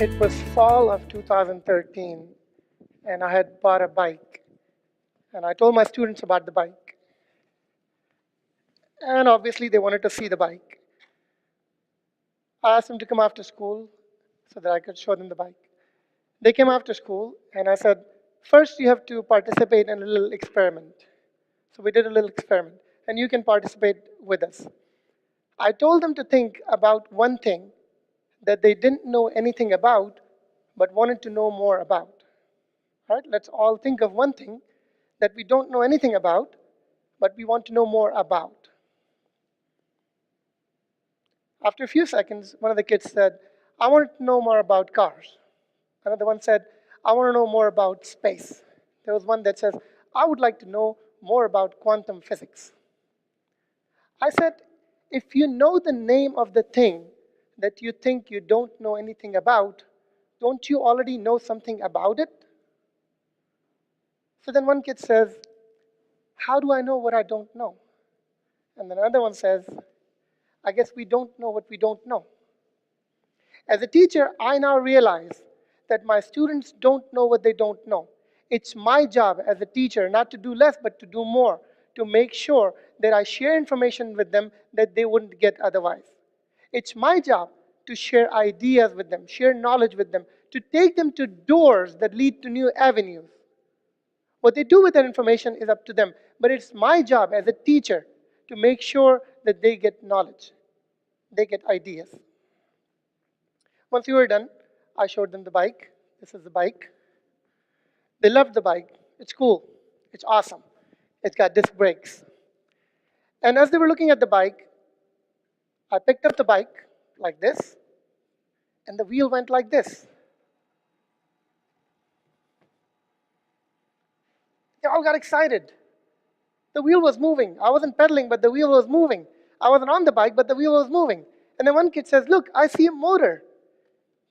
It was fall of 2013, and I had bought a bike. And I told my students about the bike. And obviously, they wanted to see the bike. I asked them to come after school so that I could show them the bike. They came after school, and I said, first, you have to participate in a little experiment. So we did a little experiment, and you can participate with us. I told them to think about one thing that they didn't know anything about, but wanted to know more about. All right, let's all think of one thing that we don't know anything about, but we want to know more about. After a few seconds, one of the kids said, I want to know more about cars. Another one said, I want to know more about space. There was one that says, I would like to know more about quantum physics. I said, if you know the name of the thing that you think you don't know anything about, don't you already know something about it? So then one kid says, how do I know what I don't know? And then another one says, I guess we don't know what we don't know. As a teacher, I now realize that my students don't know what they don't know. It's my job as a teacher not to do less, but to do more, to make sure that I share information with them that they wouldn't get otherwise. It's my job to share ideas with them, share knowledge with them, to take them to doors that lead to new avenues. What they do with that information is up to them, but it's my job as a teacher to make sure that they get knowledge, they get ideas. Once we were done, I showed them the bike. This is the bike. They loved the bike. It's cool. It's awesome. It's got disc brakes. And as they were looking at the bike, I picked up the bike like this, and the wheel went like this. They all got excited. The wheel was moving. I wasn't pedaling, but the wheel was moving. I wasn't on the bike, but the wheel was moving. And then one kid says, look, I see a motor.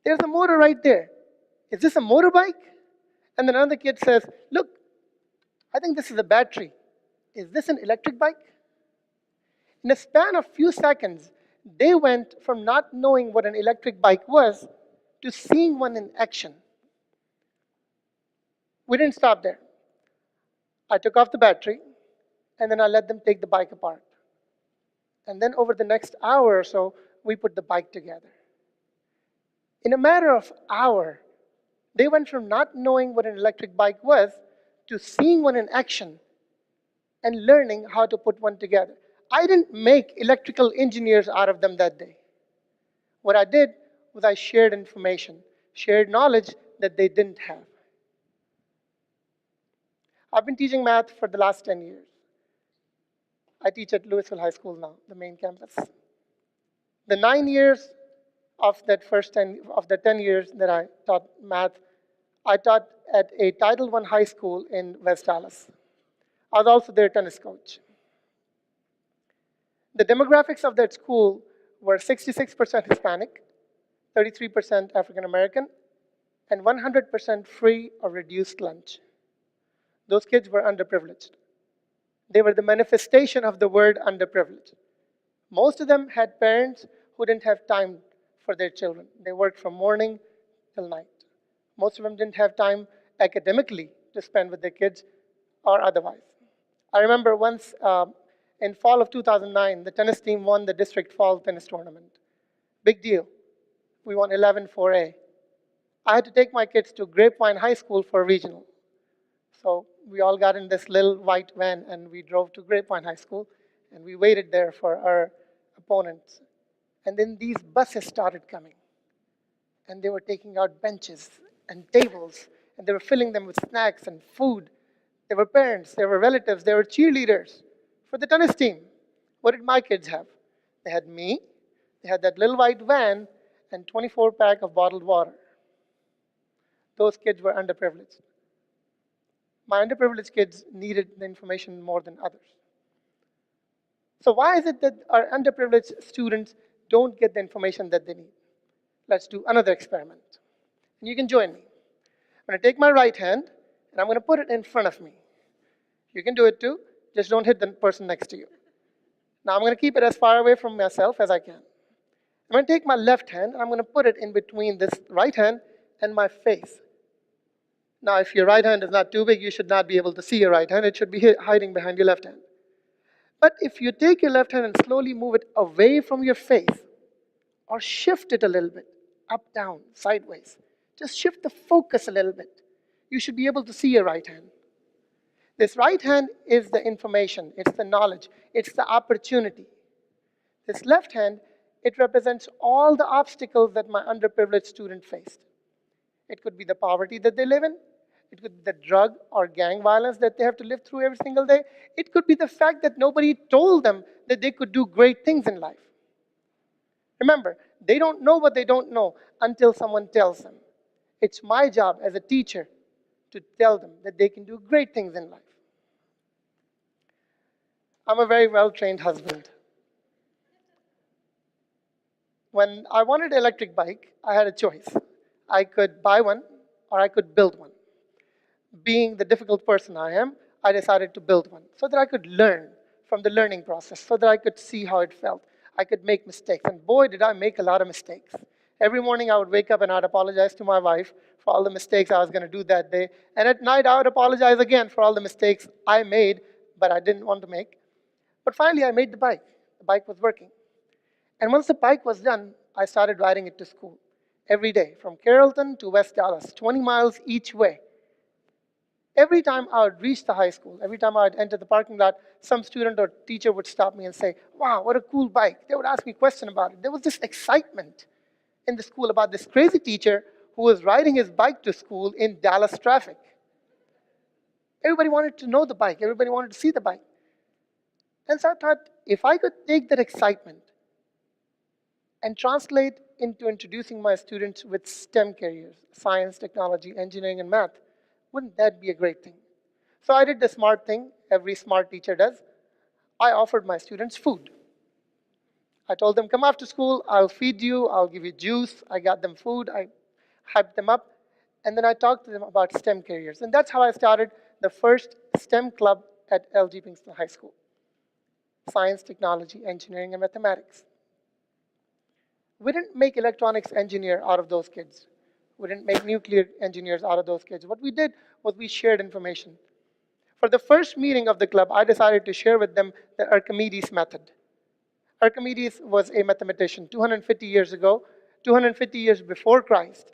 There's a motor right there. Is this a motorbike? And then another kid says, look, I think this is a battery. Is this an electric bike? In a span of few seconds, they went from not knowing what an electric bike was to seeing one in action. We didn't stop there. I took off the battery, and then I let them take the bike apart. And then over the next hour or so, we put the bike together. In a matter of hour, they went from not knowing what an electric bike was to seeing one in action and learning how to put one together. I didn't make electrical engineers out of them that day. What I did was I shared information, shared knowledge that they didn't have. I've been teaching math for the last 10 years. I teach at Louisville High School now, the main campus. The 9 years of that first 10 of the 10 years that I taught math, I taught at a Title I high school in West Dallas. I was also their tennis coach. The demographics of that school were 66% Hispanic, 33% African American, and 100% free or reduced lunch. Those kids were underprivileged. They were the manifestation of the word underprivileged. Most of them had parents who didn't have time for their children. They worked from morning till night. Most of them didn't have time academically to spend with their kids or otherwise. I remember once in fall of 2009, the tennis team won the district fall tennis tournament. Big deal. We won 11-4A. I had to take my kids to Grapevine High School for a regional. So we all got in this little white van and we drove to Grapevine High School and we waited there for our opponents. And then these buses started coming. And they were taking out benches and tables and they were filling them with snacks and food. There were parents, there were relatives, there were cheerleaders for the tennis team. What did my kids have? They had me, they had that little white van, and 24-pack of bottled water. Those kids were underprivileged. My underprivileged kids needed the information more than others. So why is it that our underprivileged students don't get the information that they need? Let's do another experiment. And you can join me. I'm going to take my right hand, and I'm going to put it in front of me. You can do it too. Just don't hit the person next to you. Now I'm going to keep it as far away from myself as I can. I'm going to take my left hand, and I'm going to put it in between this right hand and my face. Now, if your right hand is not too big, you should not be able to see your right hand. It should be hiding behind your left hand. But if you take your left hand and slowly move it away from your face, or shift it a little bit, up, down, sideways, just shift the focus a little bit, you should be able to see your right hand. This right hand is the information, it's the knowledge, it's the opportunity. This left hand, it represents all the obstacles that my underprivileged student faced. It could be the poverty that they live in. It could be the drug or gang violence that they have to live through every single day. It could be the fact that nobody told them that they could do great things in life. Remember, they don't know what they don't know until someone tells them. It's my job as a teacher to tell them that they can do great things in life. I'm a very well-trained husband. When I wanted an electric bike, I had a choice. I could buy one or I could build one. Being the difficult person I am, I decided to build one so that I could learn from the learning process, so that I could see how it felt. I could make mistakes, and boy, did I make a lot of mistakes. Every morning I would wake up and I'd apologize to my wife for all the mistakes I was going to do that day. And at night I would apologize again for all the mistakes I made, but I didn't want to make. But finally I made the bike. The bike was working. And once the bike was done, I started riding it to school every day, from Carrollton to West Dallas, 20 miles each way. Every time I would reach the high school, every time I would enter the parking lot, some student or teacher would stop me and say, wow, what a cool bike. They would ask me a question about it. There was this excitement in the school about this crazy teacher who was riding his bike to school in Dallas traffic. Everybody wanted to know the bike. Everybody wanted to see the bike. And so I thought, if I could take that excitement and translate into introducing my students with STEM careers, science, technology, engineering, and math, wouldn't that be a great thing? So I did the smart thing every smart teacher does. I offered my students food. I told them, come after school, I'll feed you, I'll give you juice. I got them food, I hyped them up, and then I talked to them about STEM careers. And that's how I started the first STEM club at LG Pinkston High School. Science, technology, engineering, and mathematics. We didn't make electronics engineer out of those kids. We didn't make nuclear engineers out of those kids. What we did was we shared information. For the first meeting of the club, I decided to share with them the Archimedes method. Archimedes was a mathematician 250 years ago, 250 years before Christ.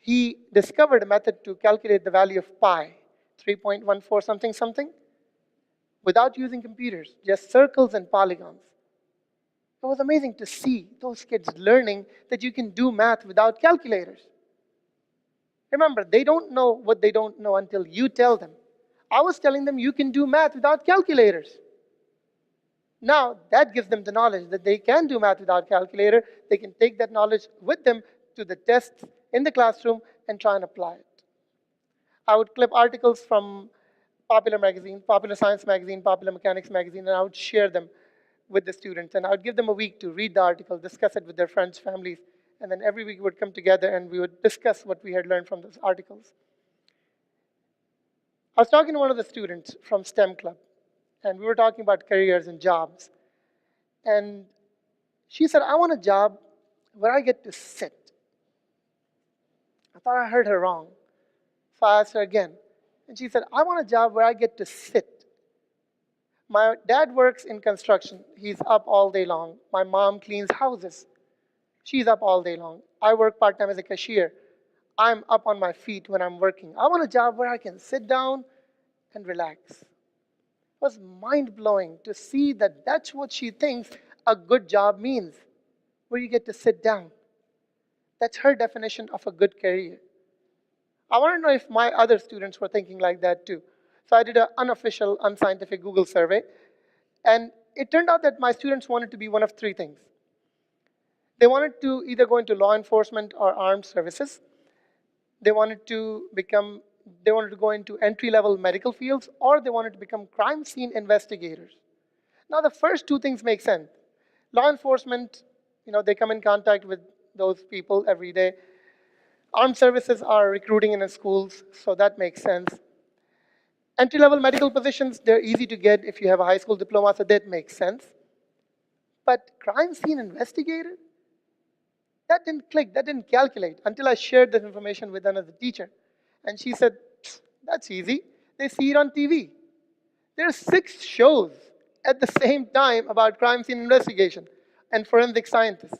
He discovered a method to calculate the value of pi, 3.14 something something, without using computers, just circles and polygons. It was amazing to see those kids learning that you can do math without calculators. Remember, they don't know what they don't know until you tell them. I was telling them you can do math without calculators. Now, that gives them the knowledge that they can do math without calculator. They can take that knowledge with them to the tests in the classroom and try and apply it. I would clip articles from Popular Magazine, Popular Science Magazine, Popular Mechanics Magazine, and I would share them with the students. And I would give them a week to read the article, discuss it with their friends, families, and then every week we would come together and we would discuss what we had learned from those articles. I was talking to one of the students from STEM Club, and we were talking about careers and jobs. And she said, I want a job where I get to sit. I thought I heard her wrong. So I asked her again. And she said, I want a job where I get to sit. My dad works in construction. He's up all day long. My mom cleans houses. She's up all day long. I work part-time as a cashier. I'm up on my feet when I'm working. I want a job where I can sit down and relax. It was mind-blowing to see that that's what she thinks a good job means, where you get to sit down. That's her definition of a good career. I want to know if my other students were thinking like that too. So I did an unofficial, unscientific Google survey, and it turned out that my students wanted to be one of three things. They wanted to either go into law enforcement or armed services. They wanted to go into entry-level medical fields, or they wanted to become crime scene investigators. Now, the first two things make sense. Law enforcement, they come in contact with those people every day. Armed services are recruiting in the schools, so that makes sense. Entry-level medical positions, they're easy to get if you have a high school diploma, so that makes sense. But crime scene investigator? That didn't click, that didn't calculate until I shared this information with another teacher. And she said, that's easy. They see it on TV. There are 6 shows at the same time about crime scene investigation and forensic scientists.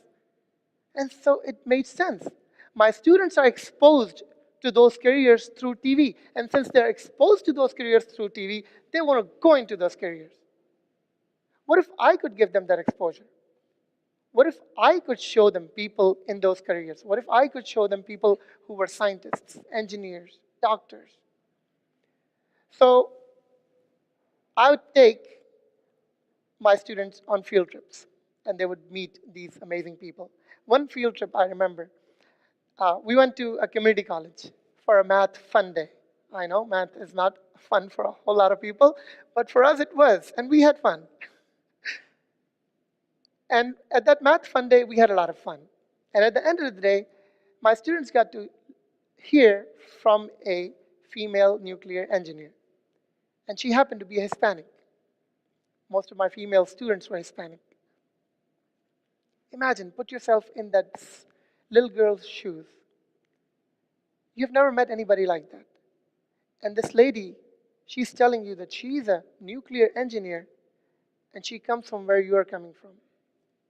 And so it made sense. My students are exposed to those careers through TV. And since they're exposed to those careers through TV, they want to go into those careers. What if I could give them that exposure? What if I could show them people in those careers? What if I could show them people who were scientists, engineers, doctors? So I would take my students on field trips, and they would meet these amazing people. One field trip I remember, we went to a community college for a math fun day. I know math is not fun for a whole lot of people, but for us it was, and we had fun. And at that math fun day, we had a lot of fun. And at the end of the day, my students got to hear from a female nuclear engineer. And she happened to be Hispanic. Most of my female students were Hispanic. Imagine, put yourself in that little girl's shoes. You've never met anybody like that. And this lady, she's telling you that she's a nuclear engineer, and she comes from where you are coming from.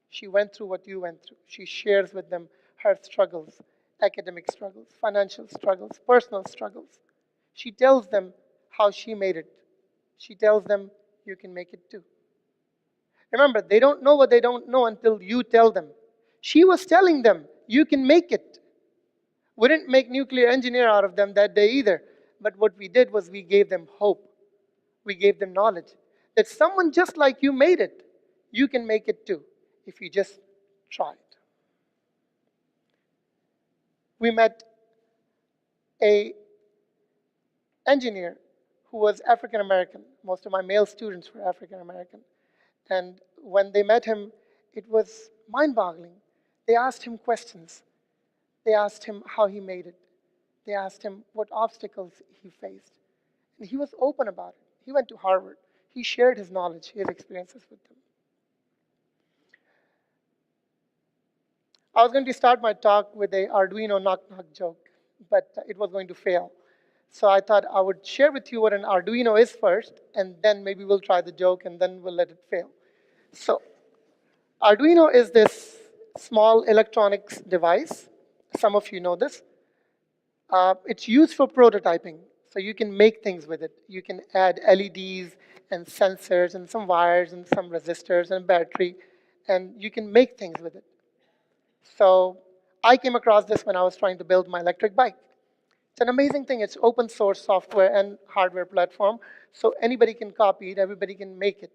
She went through what you went through. She shares with them her struggles, academic struggles, financial struggles, personal struggles. She tells them how she made it. She tells them, you can make it too. Remember, they don't know what they don't know until you tell them. She was telling them, you can make it. We didn't make nuclear engineer out of them that day either. But what we did was we gave them hope. We gave them knowledge that someone just like you made it. You can make it too, if you just try it. We met an engineer who was African American. Most of my male students were African American. And when they met him, it was mind-boggling. They asked him questions. They asked him how he made it. They asked him what obstacles he faced. And he was open about it. He went to Harvard. He shared his knowledge, his experiences with them. I was going to start my talk with a Arduino knock-knock joke, but it was going to fail. So I thought I would share with you what an Arduino is first, and then maybe we'll try the joke, and then we'll let it fail. So Arduino is this small electronics device. Some of you know this. It's used for prototyping, so you can make things with it. You can add LEDs and sensors and some wires and some resistors and battery, and you can make things with it. So I came across this when I was trying to build my electric bike. It's an amazing thing. It's open source software and hardware platform, so anybody can copy it, everybody can make it.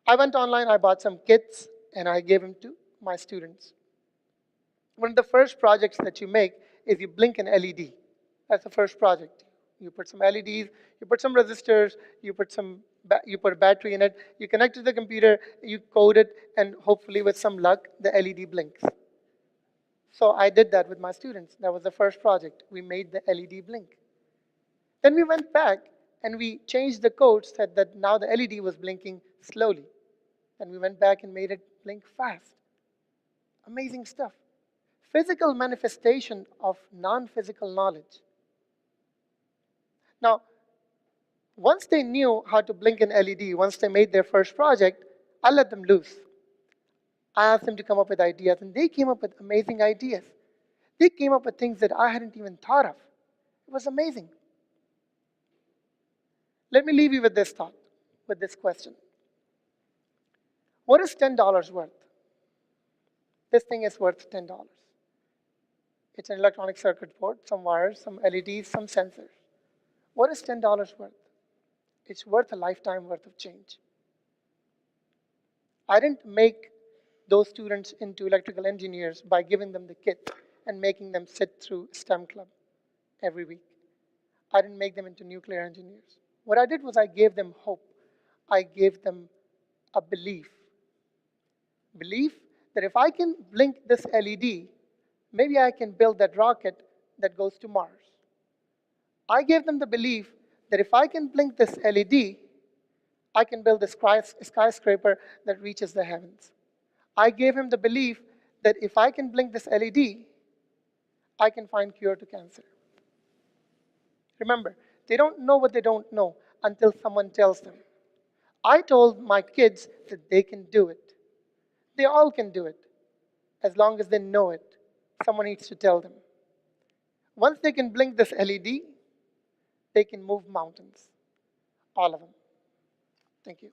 I went online, I bought some kits, and I gave them to my students. One of the first projects that you make is you blink an LED. That's the first project. You put some LEDs, you put some resistors, you put a battery in it, you connect to the computer, you code it, and hopefully with some luck, the LED blinks. So I did that with my students. That was the first project. We made the LED blink. Then we went back and we changed the code, said that now the LED was blinking slowly. And we went back and made it blink fast. Amazing stuff. Physical manifestation of non-physical knowledge. Now, once they knew how to blink an LED, once they made their first project, I let them loose. I asked them to come up with ideas, and they came up with amazing ideas. They came up with things that I hadn't even thought of. It was amazing. Let me leave you with this thought, with this question. What is $10 worth? This thing is worth $10. It's an electronic circuit board, some wires, some LEDs, some sensors. What is $10 worth? It's worth a lifetime worth of change. I didn't make those students into electrical engineers by giving them the kit and making them sit through STEM club every week. I didn't make them into nuclear engineers. What I did was I gave them hope. I gave them a belief. Belief that if I can blink this LED, maybe I can build that rocket that goes to Mars. I gave them the belief that if I can blink this LED, I can build a skyscraper that reaches the heavens. I gave him the belief that if I can blink this LED, I can find cure to cancer. Remember, they don't know what they don't know until someone tells them. I told my kids that they can do it. They all can do it, as long as they know it. Someone needs to tell them. Once they can blink this LED, they can move mountains. All of them. Thank you.